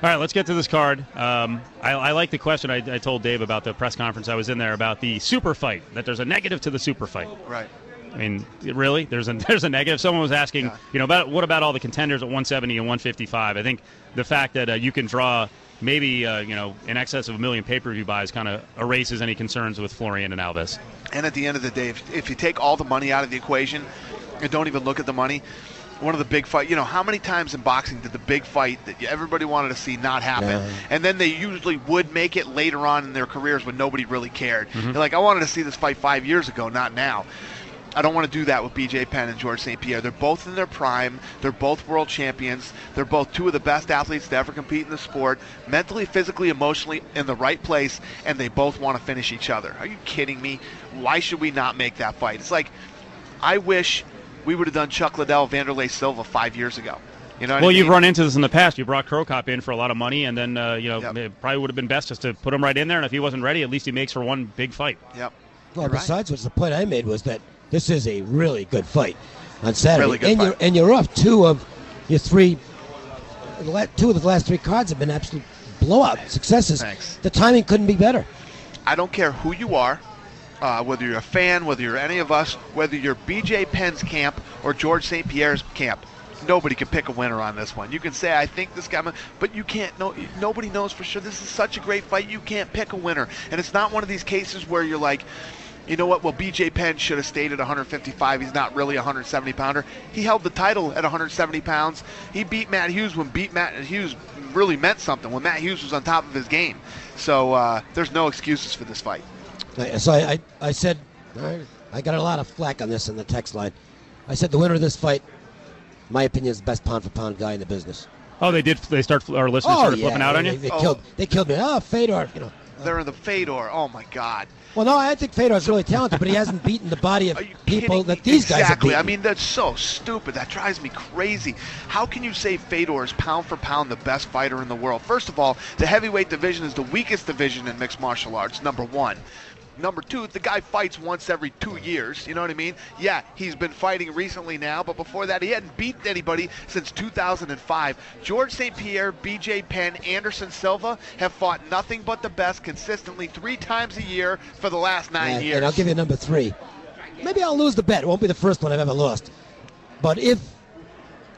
All right, let's get to this card. I like the question I told Dave about the press conference I was in there about the super fight, that there's a negative to the super fight. Right. I mean, really? There's a negative? Someone was asking, what about all the contenders at 170 and 155? I think the fact that you can draw maybe, in excess of 1 million pay-per-view buys kind of erases any concerns with Florian and Alves. And at the end of the day, if you take all the money out of the equation and don't even look at the money, one of the big fights, how many times in boxing did the big fight that everybody wanted to see not happen? Yeah. And then they usually would make it later on in their careers when nobody really cared. Mm-hmm. They're like, I wanted to see this fight 5 years ago, not now. I don't want to do that with BJ Penn and George St. Pierre. They're both in their prime. They're both world champions. They're both two of the best athletes to ever compete in the sport, mentally, physically, emotionally in the right place, and they both want to finish each other. Are you kidding me? Why should we not make that fight? It's like, I wish we would have done Chuck Liddell, Vanderlei Silva 5 years ago. You've run into this in the past. You brought Krokop in for a lot of money, and then it probably would have been best just to put him right in there, and if he wasn't ready, at least he makes for one big fight. Yep. Well, besides which, the point I made was that this is a really good fight on Saturday. Really good fight. And you're off two of the last three cards have been absolute blowout successes. Thanks. The timing couldn't be better. I don't care who you are, whether you're a fan, whether you're any of us, whether you're BJ Penn's camp or George St. Pierre's camp. Nobody can pick a winner on this one. You can say, I think this guy, but you can't know. Nobody knows for sure. This is such a great fight. You can't pick a winner. And it's not one of these cases where you're like, you know what? Well, BJ Penn should have stayed at 155. He's not really a 170-pounder. He held the title at 170 pounds. He beat Matt Hughes when Matt Hughes really meant something, when Matt Hughes was on top of his game. So there's no excuses for this fight. So I said, I got a lot of flack on this in the text line. I said the winner of this fight, in my opinion, is the best pound-for-pound guy in the business. Oh, they did. Our listeners started flipping out on you? They killed me. Oh, Fedor, They're in the Fedor. Oh, my God. Well, no, I think Fedor's really talented, but he hasn't beaten the body of people that these guys have beaten. Exactly. I mean, that's so stupid. That drives me crazy. How can you say Fedor is pound for pound the best fighter in the world? First of all, the heavyweight division is the weakest division in mixed martial arts, number one. Number two, the guy fights once every 2 years. You know what I mean? Yeah, he's been fighting recently now, but before that, he hadn't beaten anybody since 2005. George St. Pierre, BJ Penn, Anderson Silva have fought nothing but the best consistently 3 times a year for the last 9 years. And I'll give you number 3. Maybe I'll lose the bet. It won't be the first one I've ever lost. But if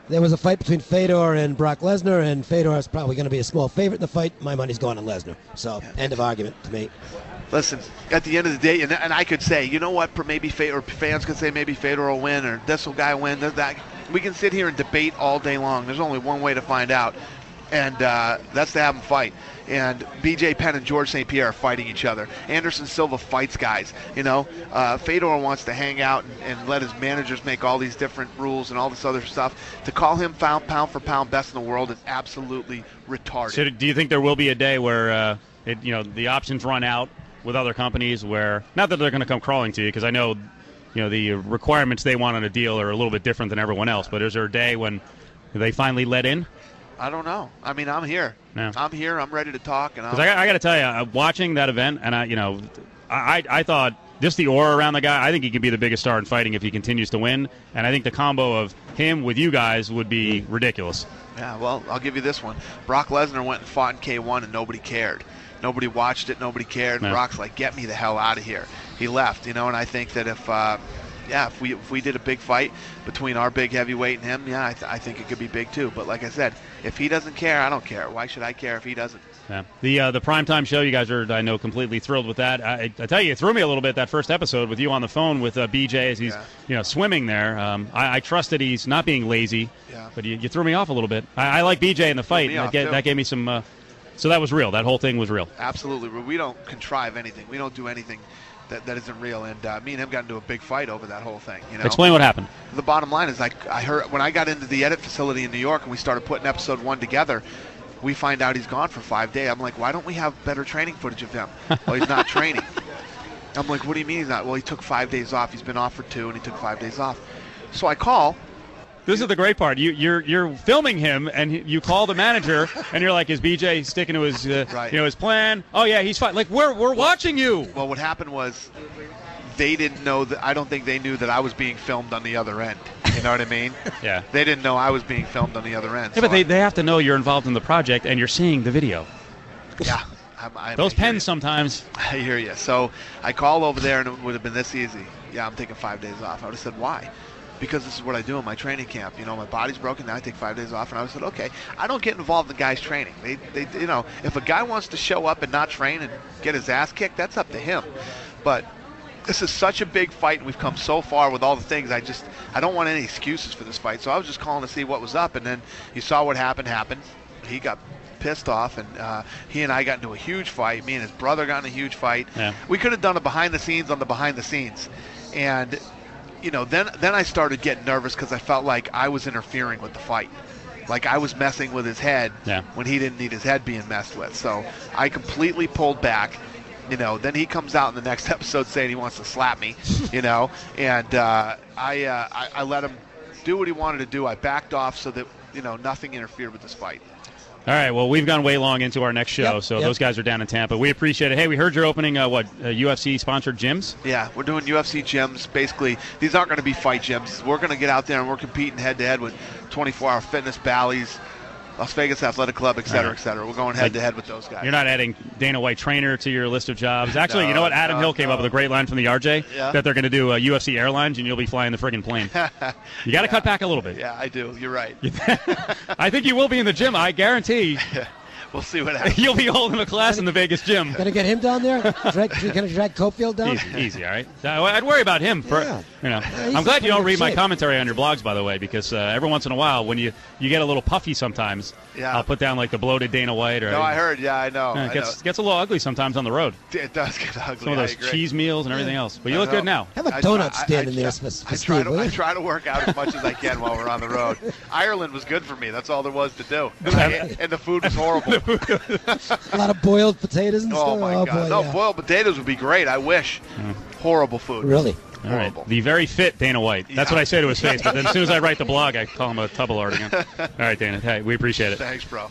there was a fight between Fedor and Brock Lesnar, and Fedor is probably going to be a small favorite in the fight, my money's going on Lesnar. So, end of argument to me. Listen, at the end of the day, and I could say, you know what, maybe or fans could say maybe Fedor will win, or this will guy win. That we can sit here and debate all day long. There's only one way to find out, and that's to have them fight. And BJ Penn and George St. Pierre are fighting each other. Anderson Silva fights guys. Fedor wants to hang out and let his managers make all these different rules and all this other stuff. To call him pound for pound best in the world is absolutely retarded. So do you think there will be a day where the options run out with other companies, where not that they're going to come crawling to you, because I know the requirements they want on a deal are a little bit different than everyone else, but is there a day when they finally let in? I don't know. I mean, I'm here. Yeah. I'm here. I'm ready to talk. And I got to tell you, watching that event, and I thought just the aura around the guy, I think he could be the biggest star in fighting if he continues to win, and I think the combo of him with you guys would be ridiculous. Yeah, well, I'll give you this one. Brock Lesnar went and fought in K1 and nobody cared. Nobody watched it. Nobody cared. No. Brock's like, get me the hell out of here. He left, and I think that if we did a big fight between our big heavyweight and him, I think it could be big too. But like I said, if he doesn't care, I don't care. Why should I care if he doesn't? Yeah. The primetime show, you guys are, I know, completely thrilled with that. I tell you, it threw me a little bit, that first episode with you on the phone with BJ as he's swimming there. I trust that he's not being lazy, but you threw me off a little bit. I like BJ in the fight. That gave me some... So that was real. That whole thing was real. Absolutely. We don't contrive anything. We don't do anything that isn't real. And me and him got into a big fight over that whole thing. Explain what happened. The bottom line is, I heard when I got into the edit facility in New York and we started putting episode 1 together, we find out he's gone for 5 days. I'm like, why don't we have better training footage of him? Well, he's not training. I'm like, what do you mean he's not? Well, he took 5 days off. He's been off for 2, and he took 5 days off. So I call. This is the great part. You're filming him, and you call the manager, and you're like, "Is BJ sticking to his his plan?" Oh yeah, he's fine. Like we're watching you. Well, what happened was they didn't know that. I don't think they knew that I was being filmed on the other end. You know what I mean? Yeah. They didn't know I was being filmed on the other end. Yeah, but they have to know you're involved in the project and you're seeing the video. Yeah. Those pens sometimes. I hear you. So I call over there, and it would have been this easy. Yeah, I'm taking 5 days off. I would have said, why? Because this is what I do in my training camp. You know, my body's broken. Now I take 5 days off. And I would have said, okay, I don't get involved in the guy's training. They, you know, if a guy wants to show up and not train and get his ass kicked, that's up to him. But this is such a big fight, and we've come so far with all the things. I don't want any excuses for this fight. So I was just calling to see what was up. And then you saw what happened. He got pissed off, and he and I got into a huge fight. Me and his brother got in a huge fight. Yeah. We could have done a behind the scenes on the behind the scenes, and you know, then I started getting nervous because I felt like I was interfering with the fight, like I was messing with his head when he didn't need his head being messed with. So I completely pulled back. You know, then he comes out in the next episode saying he wants to slap me. You know, and I let him do what he wanted to do. I backed off so that, you know, nothing interfered with this fight. All right, well, we've gone way long into our next show, so those guys are down in Tampa. We appreciate it. Hey, we heard you're opening, UFC-sponsored gyms? Yeah, we're doing UFC gyms. Basically, these aren't going to be fight gyms. We're going to get out there and we're competing head-to-head with 24-Hour Fitness, Bally's, Las Vegas Athletic Club, et cetera, et cetera. We're going head-to-head with those guys. You're not adding Dana White trainer to your list of jobs. Actually, you know what? Adam Hill came up with a great line from the RJ that they're going to do UFC Airlines, and you'll be flying the friggin' plane. You got to cut back a little bit. Yeah, I do. You're right. I think you will be in the gym. I guarantee. We'll see what happens. You'll be holding a class in the Vegas gym. Gonna get him down there? Gonna drag Cofield down? Easy, all right? I'd worry about him. I'm glad you don't read my commentary on your blogs, by the way, because every once in a while, when you get a little puffy sometimes, I'll put down like the bloated Dana White. Or, no, I heard. Yeah, I know. It gets a little ugly sometimes on the road. It does get ugly. Some of those cheese meals and everything else. But you look good now. Have a donut stand in there for Steve. I try to work out as much as I can while we're on the road. Ireland was good for me. That's all there was to do. And the food was horrible. A lot of boiled potatoes and stuff. Oh, my God. Boy, boiled potatoes would be great. I wish. Horrible food. Really? All right. The very fit Dana White. That's what I say to his face. But then as soon as I write the blog, I call him a tubble again. All right, Dana. Hey, we appreciate it. Thanks, bro.